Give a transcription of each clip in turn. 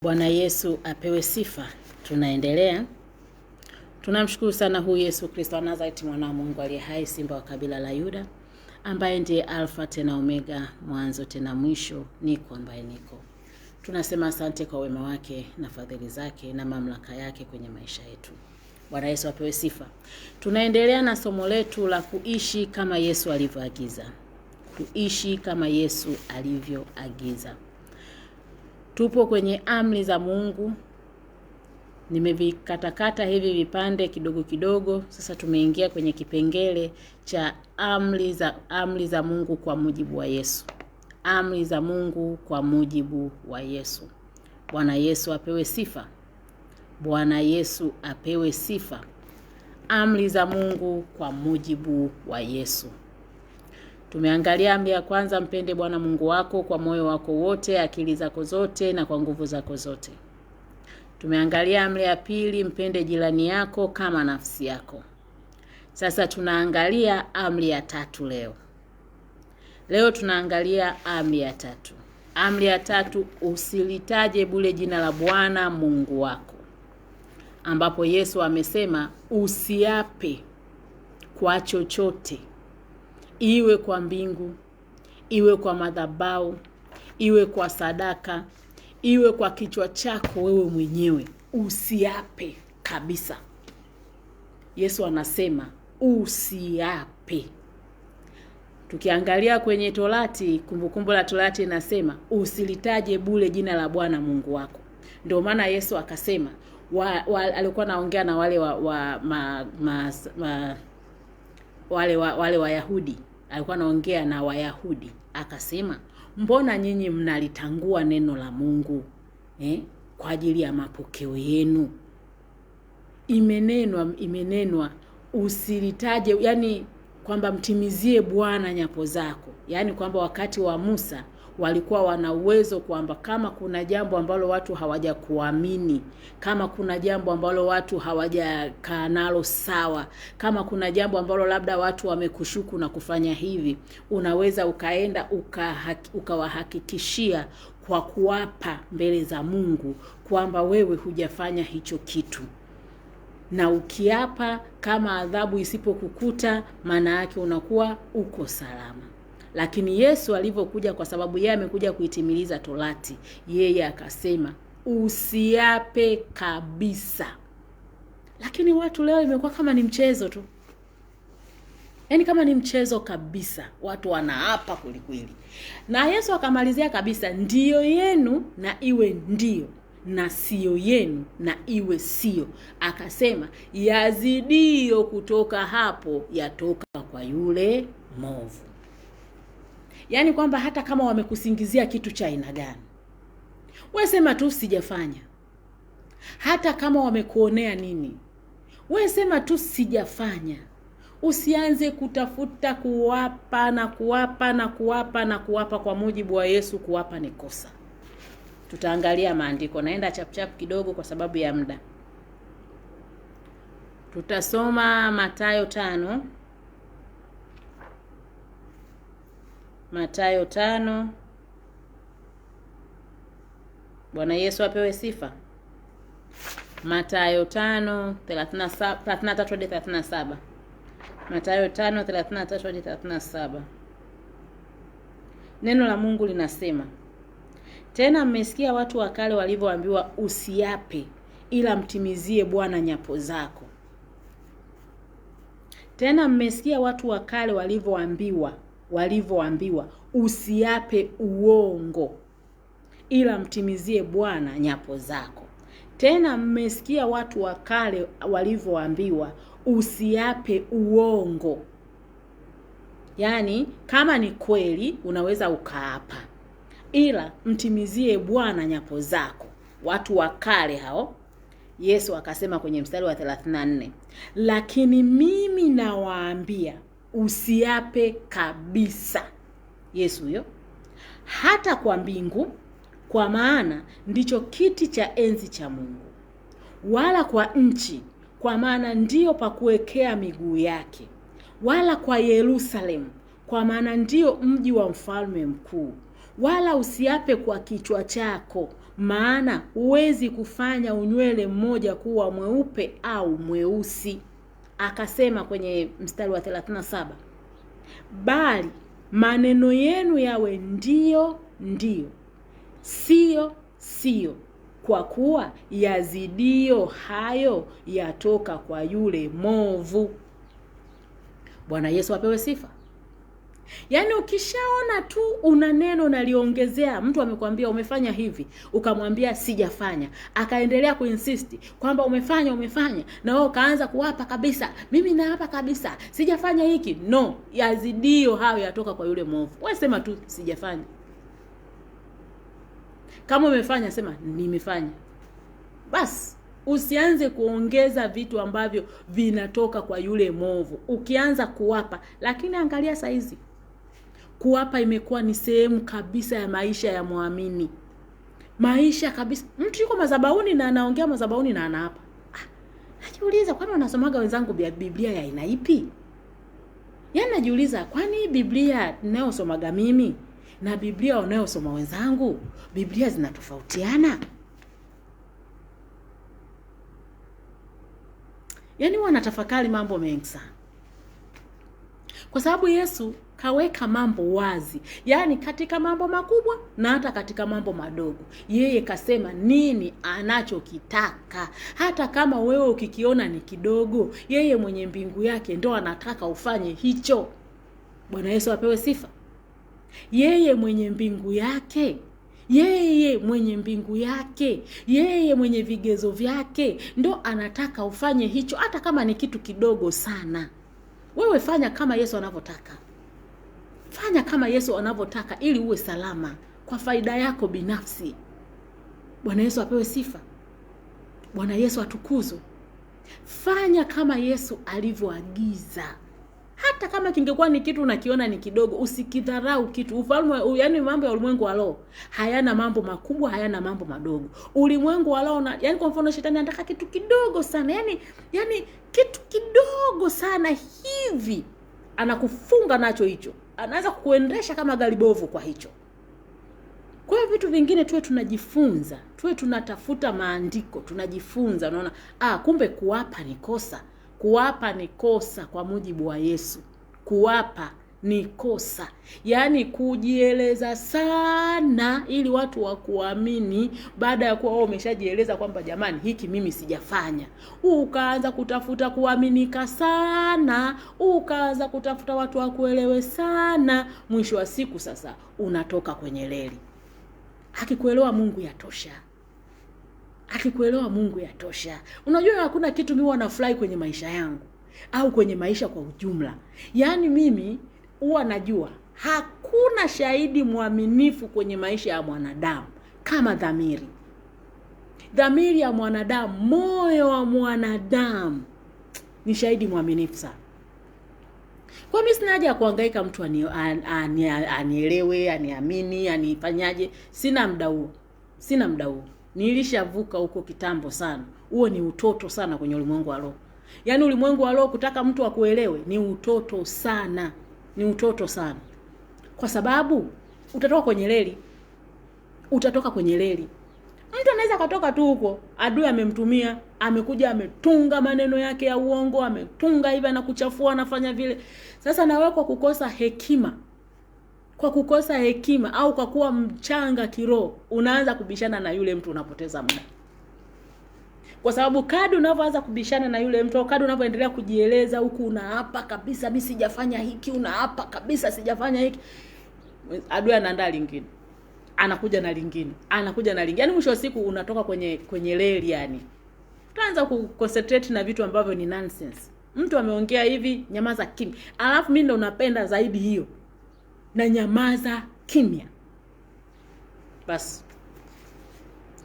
Bwana Yesu apewe sifa. Tunaendelea. Tunamshukuru sana huyu Yesu Kristo wa Nazareti, mwana wa Mungu aliye hai, simba wa kabila la Yuda, ambaye ndiye Alfa tena Omega, mwanzo tena mwisho, niko ambaye niko. Tunasema asante kwa wema wake na fadhili zake na mamlaka yake kwenye maisha yetu. Bwana Yesu apewe sifa. Tunaendelea na somo letu la kuishi kama Yesu alivyoagiza. Kuishi kama Yesu alivyoagiza. Tupo kwenye amri za Mungu. Nimevikatakata hivi vipande kidogo kidogo. Sasa tumeingia kwenye kipengele cha amri za Mungu kwa mujibu wa Yesu. Amri za Mungu kwa mujibu wa Yesu. Bwana Yesu apewe sifa. Bwana Yesu apewe sifa. Amri za Mungu kwa mujibu wa Yesu. Tumeangalia amri ya kwanza, mpende Bwana Mungu wako kwa moyo wako wote, akili zako zote na kwa nguvu zako zote. Tumeangalia amri ya pili, mpende jirani yako kama nafsi yako. Sasa tunaangalia amri ya tatu leo. Leo tunaangalia amri ya tatu. Amri ya tatu, usilitaje bure jina la Bwana Mungu wako. Ambapo Yesu amesema usiape kwa chochote. Iwe kwa mbingu, iwe kwa madhabahu, iwe kwa sadaka, iwe kwa kichwa chako wewe mwenyewe. Usiape kabisa. Yesu anasema usiape. Tukiangalia kwenye Torati, kumbukumbu la Torati inasema usilitaje bure jina la Bwana Mungu wako. Ndio maana Yesu akasema alikuwa anaongea na wale Wayahudi. Alikuwa anaongea na Wayahudi, akasema mbona nyinyi mnalitangua neno la Mungu kwa ajili ya mapokeo yenu? Imenenwa usilitaje, yani kwamba mtimizie Bwana nyapo zako. Yani kwamba wakati wa Musa walikuwa wana uwezo kwamba kama kuna jambo ambalo watu hawajakuamini, kama kuna jambo ambalo watu hawajakaa nalo sawa, kama kuna jambo ambalo labda watu wamekushuku na kufanya hivi, unaweza ukaenda ukawahakikishia kwa kuapa mbele za Mungu kwamba wewe hujafanya hicho kitu. Na ukiapa, kama adhabu isipokukuta, maana yake unakuwa uko salama. Lakini Yesu alivyokuja, kwa sababu yeye amekuja kuitimiliza Torati, yeye akasema usiape kabisa. Lakini watu leo imekuwa kama ni mchezo tu. Yaani kama ni mchezo kabisa, watu wanaapa kweli. Na Yesu akamalizia kabisa, ndio yenu na iwe ndio, na sio yenu na iwe sio. Akasema yazidio kutoka hapo yatoka kwa yule mwovu. Yaani kwamba hata kama wamekusingizia kitu cha aina gani, wewe sema tu sijafanya. Hata kama wamekuonea nini, wewe sema tu sijafanya. Usianze kutafuta kuwapa na kuwapa na kuwapa na kuwapa. Kwa mujibu wa Yesu, kuwapa ni kosa. Tutaangalia maandiko. Naenda chap kidogo kwa sababu ya muda. Tutasoma Mathayo 5. Mathayo 5. Bwana Yesu apewe sifa. Mathayo 5:33 hadi 37. Mathayo 5:33 hadi 37. Neno la Mungu linasema, tena mmesikia watu wa kale walivyoambiwa usiape, ila mtimizie Bwana nyapo zako. Tena mmesikia watu wa kale walivyoambiwa usiape uongo, ila mtimizie Bwana nyapo zako. Tena mmesikia watu wa kale walivyoambiwa usiape uongo. Yaani kama ni kweli unaweza ukaapa, ila mtimizie Bwana nyapo zako. Watu wa kale hao. Yesu akasema kwenye mstari wa 34, lakini mimi nawaambia usiape kabisa. Yesu huyo. Hata kwa mbingu, kwa maana ndicho kiti cha enzi cha Mungu, wala kwa nchi, kwa maana ndio pa kuwekea miguu yake, wala kwa Yerusalemu, kwa maana ndio mji wa mfalme mkuu. Wala usiape kwa kichwa chako, maana huwezi kufanya unywele mmoja kuwa mweupe au mweusi. Akasema kwenye mstari wa 37, bali maneno yenu yawe ndio ndio, sio sio, kwa kuwa yazidio hayo yatoka kwa yule mwovu. Bwana Yesu apewe sifa. Yaani ukishaona tu una neno unaliongezea, mtu amekwambia umefanya hivi, ukamwambia sijafanya, akaendelea kuinsist kwamba umefanya, na wewe ukaanza kuwapa kabisa, mimi naapa kabisa sijafanya hiki, no, yazidio hayo yatoka kwa yule mwovu. Wewe sema tu sijafanya. Kama umefanya sema nimefanya. Basi usianze kuongeza vitu ambavyo vinatoka kwa yule mwovu. Ukianza kuwapa, lakini angalia saizi, kuwapa imekuwa ni sehemu kabisa ya maisha ya muamini. Maisha kabisa. Mtu yuko madhabahuni na anaongea madhabahuni na anaapa. Najiuliza kwani wanasomaga wenzangu Biblia ya aina ipi? Yaani najiuliza kwani Biblia ninayosomaga mimi na Biblia wanayosoma wenzangu, Biblia zinatofautiana? Yaani wanatafakari mambo mengi sana. Kwa sababu Yesu kaweka mambo wazi. Yaani katika mambo makubwa na hata katika mambo madogo. Yeye kasema nini anachokitaka. Hata kama wewe ukikiona ni kidogo, yeye mwenye mbingu yake ndo anataka ufanye hicho. Bwana Yesu apewe sifa. Yeye mwenye mbingu yake, yeye mwenye mbingu yake, yeye mwenye vigezo vyake ndo anataka ufanye hicho, hata kama ni kitu kidogo sana. Wewe fanya kama Yesu anavyotaka. Fanya kama Yesu anavyotaka ili uwe salama kwa faida yako binafsi. Bwana Yesu apewe sifa. Bwana Yesu atukuzwe. Fanya kama Yesu alivyoagiza. Hata kama kingekuwa ni kitu unakiona ni kidogo, usikidharau kitu. Ufalme, yani mambo ya ulimwengu wa roho hayana mambo makubwa, hayana mambo madogo. Ulimwengu wa roho, yani kwa mfano shetani anataka kitu kidogo sana, yani kitu kidogo sana hivi anakufunga nacho hicho. Anaanza kukuendesha kama gari bovu kwa hicho. Kwa hiyo vitu vingine tuwe tunajifunza, tuwe tunatafuta maandiko, tunajifunza, unaona, kumbe kuwapa ni kosa. Kuwapa ni kosa kwa mujibu wa Yesu. Kuwapa ni kosa. Yaani kujieleza sana ili watu wakuamini baada ya kuwa wao umeshajieleza kwamba jamani hiki mimi sijafanya. Ukaanza kutafuta kuaminika sana, ukaanza kutafuta watu wakuelewe sana, mwisho wa siku sasa unatoka kwenye reli. Akikuelewa Mungu yatosha. Akikuelewa Mungu yatosha. Unajua hakuna kitu mimi wanafurahi kwenye maisha yangu au kwenye maisha kwa ujumla. Yaani mimi huwa najua hakuna shahidi mwaminifu kwenye maisha ya mwanadamu kama dhamiri. Dhamiri ya mwanadamu, moyo wa mwanadamu ni shahidi mwaminifu sana. Kwa mimi sina haja ya kuhangaika mtu anielewe, aniamini, anifanyaje. Sina muda huo. Sina muda huo. Nilishavuka huko kitambo sana. Huo ni utoto sana kwenye ulimwengu wa roho. Yaani ulimwengu wa roho kutaka mtu akuelewe ni utoto sana. Ni utoto sana. Kwa sababu utatoka kwenye reli. Utatoka kwenye reli. Mtu anaweza katoka tu huko, adui amemtumia, amekuja ametunga maneno yake ya uongo, ametunga hivi na kuchafua, anafanya vile. Sasa na wewe kwa kukosa hekima, au kwa kuwa mchanga kiroho, unaanza kubishana na yule mtu, unapoteza muda. Kwa sababu kadri unavyoanza kubishana na yule mtu, kadri unavyoendelea kujieleza huku unaapa kabisa mimi sijafanya hiki, unaapa kabisa sijafanya hiki, adui anaandaa lingine. Anakuja na lingine. Yaani mwisho wa siku unatoka kwenye reli yani. Utaanza kuconcentrate na vitu ambavyo ni nonsense. Mtu ameongea hivi, nyamaza kimya. Alafu mimi ndo unapenda zaidi hiyo. Na nyamaza kimya. Basi.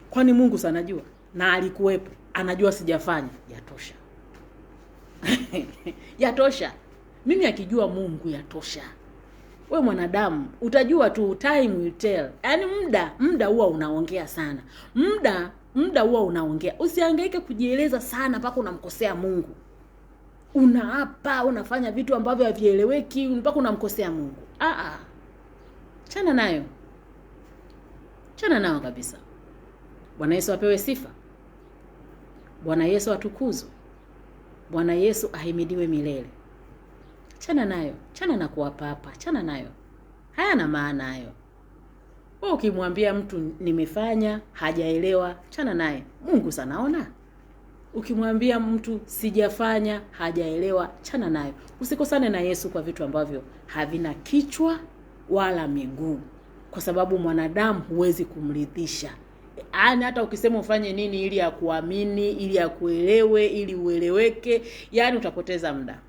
Kwani Mungu sana anajua na alikuwepo, anajua sijafanya, yatosha. Yatosha. Mimi akijua Mungu yatosha. Wewe mwanadamu utajua tu, time will tell. Yaani muda huwa unaongea sana. Muda huwa unaongea. Usihangaike kujieleza sana mpaka unamkosea Mungu. Unaapa, unafanya vitu ambavyo havieleweki mpaka unamkosea Mungu. Chana nayo. Chana nayo kabisa. Bwana Yesu apewe sifa. Bwana Yesu atukuzwe. Bwana Yesu ahimidiwe milele. Chana nayo, chana na kuwapa hapa, chana nayo. Hayana maana hayo. Wewe ukimwambia mtu nimefanya, hajaelewa, chana naye. Mungu sanaona. Ukimwambia mtu sijafanya, hajaelewa, chana nayo. Usikosane na Yesu kwa vitu ambavyo havina kichwa wala miguu. Kwa sababu mwanadamu huwezi kumridhisha. Yaani hata ukisema ufanye nini ili akuamini, ili akuelewe, ili ueleweke, yaani utapoteza muda.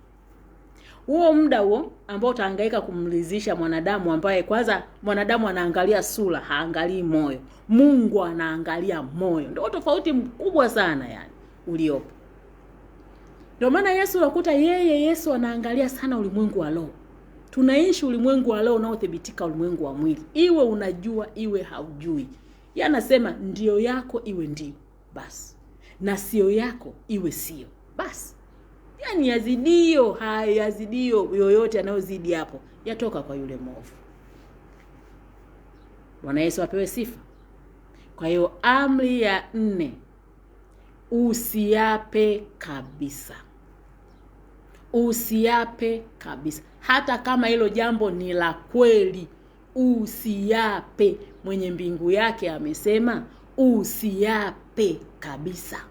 Huo muda huo ambao utahangaika kumridhisha mwanadamu, ambaye kwanza mwanadamu anaangalia sura, haangalii moyo. Mungu anaangalia moyo. Ndio tofauti mkubwa sana yani uliopo. Ndio maana Yesu unakuta Yesu anaangalia sana ulimwengu wa roho. Tunaishi ulimwengu wa roho unaothibitika ulimwengu wa mwili. Iwe unajua, iwe haujui. Yeye anasema ndio yako iwe ndio, basi. Na sio yako iwe sio, basi. Yaani yazidio yoyote yanayozidi hapo yatoka kwa yule mwovu. Bwana Yesu apewe sifa. Kwa hiyo amri ya 4, usiape kabisa. Usiape kabisa. Hata kama hilo jambo ni la kweli, usiape. Mwenye mbingu yake amesema usiape kabisa.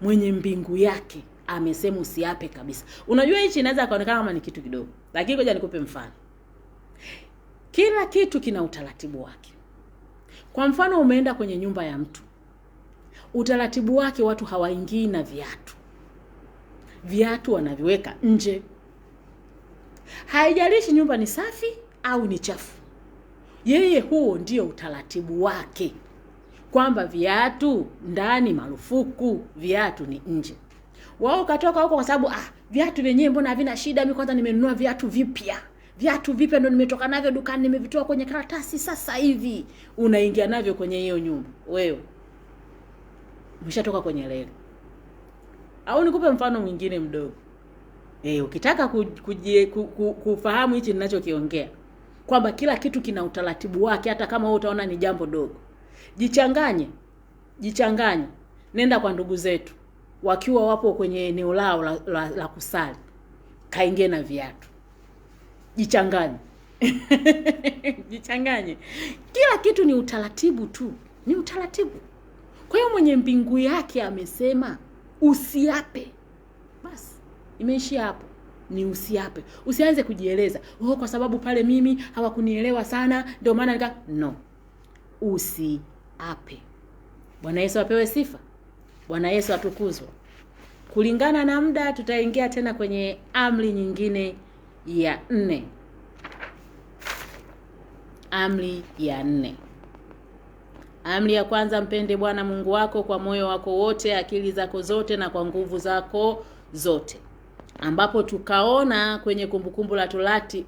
Mwenye mbingu yake amesema usiape kabisa. Unajua hichi inaweza kuonekana kama ni kitu kidogo, lakini ngoja nikupe mfano. Kila kitu kina utaratibu wake. Kwa mfano, umeenda kwenye nyumba ya mtu. Utaratibu wake, watu hawaingii na viatu. Viatu wanaviweka nje. Haijalishi nyumba ni safi au ni chafu. Yeye huo ndio utaratibu wake. Kwamba viatu ndani marufuku, viatu ni nje. Wao katoka huko kwa sababu viatu vyenyewe mbona havina shida, mimi kwanza nimenunua viatu vipya. Viatu vipya ndo nimetoka navyo dukani, nimevitoa kwenye karatasi sasa hivi. Unaingia navyo kwenye hiyo nyumba. Wewe umeshatoka kwenye reli. Au nikupe mfano mwingine mdogo. Ukitaka kufahamu hichi ninachokiongea, kwamba kila kitu kina utaratibu wake, hata kama wewe utaona ni jambo dogo. Jichanganye. Nenda kwa ndugu zetu wakiwa wapo kwenye eneo lao la kusali. Kaingie na viatu. Jichanganye. Jichanganye. Kila kitu ni utaratibu tu. Ni utaratibu. Kwa hiyo mwenye mbingu yake amesema usiape. Basi imeishia hapo. Ni usiape. Usianze kujieleza. Kwa sababu pale mimi hawakunielewa sana ndio maana no. Usiape. Bwana Yesu apewe sifa. Bwana Yesu atukuzwe. Kulingana na muda tutaingia tena kwenye amri nyingine ya 4. Amri ya 4. Amri ya kwanza, mpende Bwana Mungu wako kwa moyo wako wote, akili zako zote na kwa nguvu zako zote. Ambapo tukaona kwenye Kumbukumbu la Torati